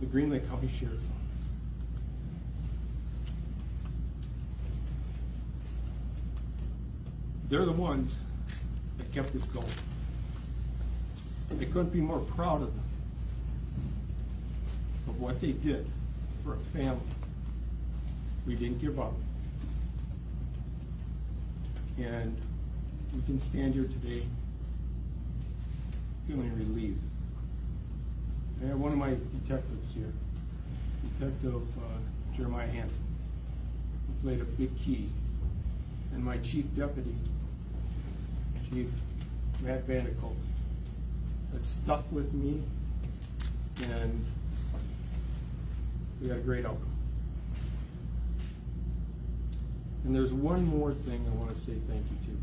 the Green Lake County Sheriff's Office. They're the ones that kept this going. They couldn't be more proud of them, of what they did for a family. We didn't give up. And we can stand here today feeling relieved. I have one of my detectives here, Detective Jeremiah Hansen, who played a big key, and my chief deputy, Chief Matt Vanderkolk, that stuck with me, and we had a great outcome. And there's one more thing I want to say thank you to,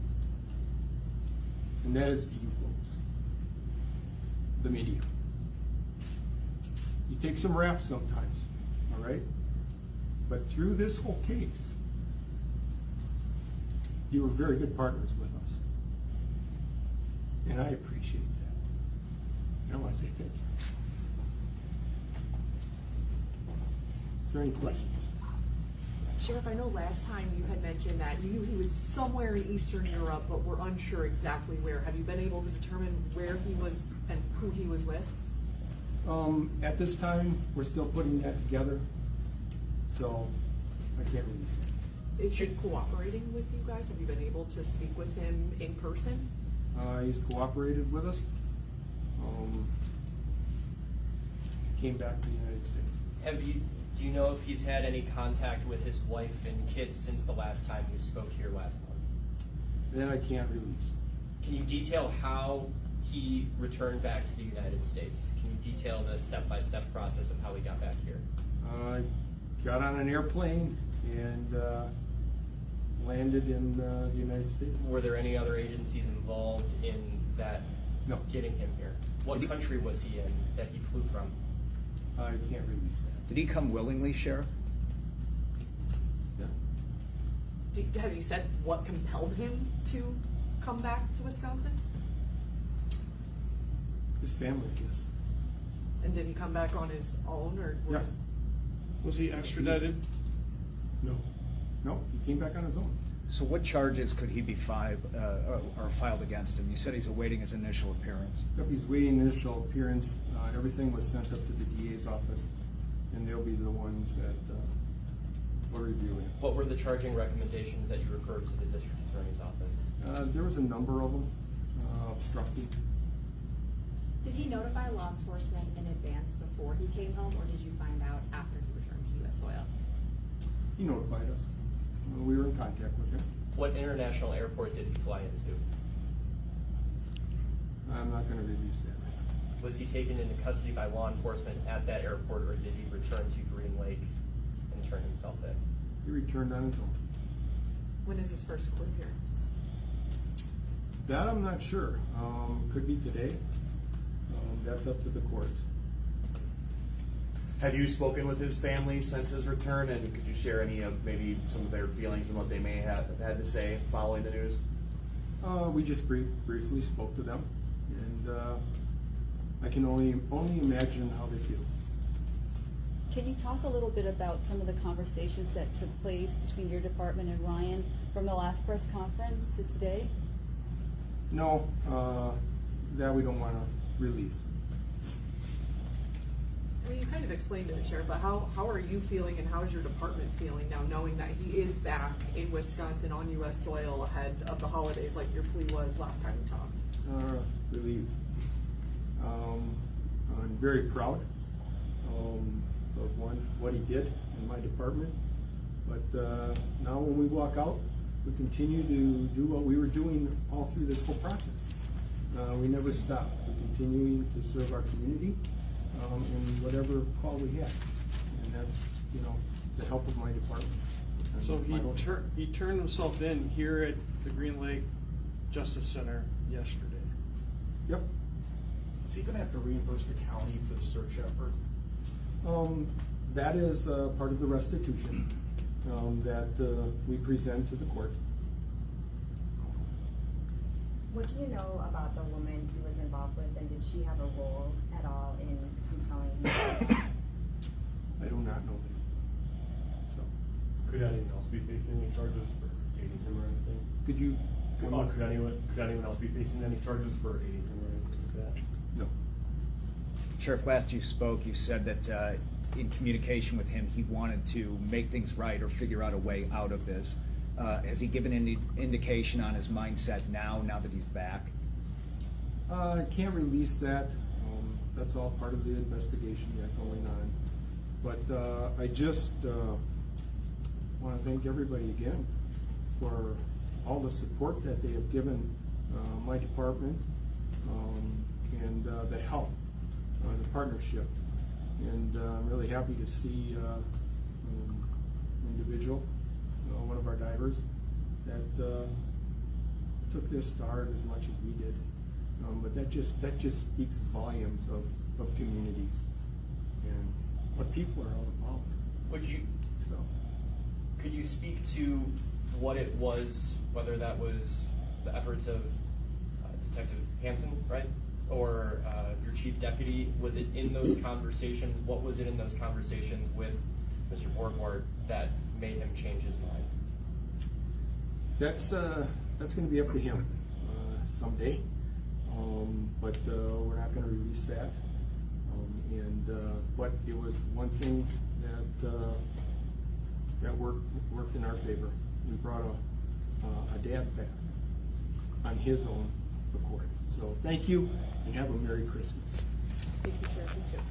and that is to you folks, the media. You take some rap sometimes, all right? But through this whole case, you were very good partners with us. And I appreciate that. And I want to say thank you. Is there any questions? Sheriff, I know last time you had mentioned that you knew he was somewhere in Eastern Europe, but we're unsure exactly where. Have you been able to determine where he was and who he was with? At this time, we're still putting that together, so I can't really say. Is he cooperating with you guys? Have you been able to speak with him in person? He's cooperated with us. Came back to the United States. Do you know if he's had any contact with his wife and kids since the last time you spoke here last month? That I can't release. Can you detail how he returned back to the United States? Can you detail the step-by-step process of how he got back here? Got on an airplane and landed in the United States. Were there any other agencies involved in that? No. Getting him here? What country was he in that he flew from? I can't release that. Did he come willingly, Sheriff? Yeah. Has he said what compelled him to come back to Wisconsin? His family, yes. And did he come back on his own, or? Yes. Was he extradited? No. No, he came back on his own. So what charges could he be filed against him? You said he's awaiting his initial appearance. Yep, he's waiting initial appearance. Everything was sent up to the DA's office, and they'll be the ones that will review it. What were the charging recommendations that you referred to the district attorney's office? There was a number of them. Obstructing. Did he notify law enforcement in advance before he came home, or did you find out after he returned to U.S. soil? He notified us. We were in contact with him. What international airport did he fly into? I'm not going to release that. Was he taken into custody by law enforcement at that airport, or did he return to Green Lake and turn himself in? He returned on his own. When is his first court appearance? That I'm not sure. Could be today. That's up to the courts. Have you spoken with his family since his return, and could you share any of maybe some of their feelings and what they may have had to say following the news? We just briefly spoke to them, and I can only imagine how they feel. Can you talk a little bit about some of the conversations that took place between your department and Ryan from the last press conference to today? No, that we don't want to release. Well, you kind of explained it, Sheriff, but how are you feeling and how is your department feeling now knowing that he is back in Wisconsin on U.S. soil ahead of the holidays like your plea was last time we talked? Relieved. I'm very proud of what he did in my department. But now when we walk out, we continue to do what we were doing all through this whole process. We never stop. We're continuing to serve our community in whatever call we have. And that's, the help of my department. And So my he turned himself in here at the Green Lake Justice Center yesterday. Yep. Is he going to have to reimburse the county for the search effort? That is part of the restitution that we present to the court. What do you know about the woman he was involved with, and did she have a role at all in compelling him? Could anyone else be facing any charges for aiding him or anything? Could you? Could anyone else be facing any charges for aiding him or anything like that? No. Sheriff, last you spoke, you said that in communication with him, he wanted to make things right or figure out a way out of this. Has he given any indication on his mindset now that he's back? I can't release that. That's all part of the investigation yet going on. But I just want to thank everybody again for all the support that they have given my department and the help, the partnership. And I'm really happy to see an individual, one of our divers, that took this to heart as much as we did. But that just speaks volumes of communities and what people are all about. Could you speak to what it was, whether that was the efforts of Detective Hansen, right? Or your chief deputy? Was it in those conversations? What was it in those conversations with Mr. Borgwardt that made him change his mind? That's going to be up to him someday, but we're not going to release that. But it was one thing that worked in our favor. We brought a dad back on his own accord. So thank you, and have a Merry Christmas. Thank you, Sheriff. You too.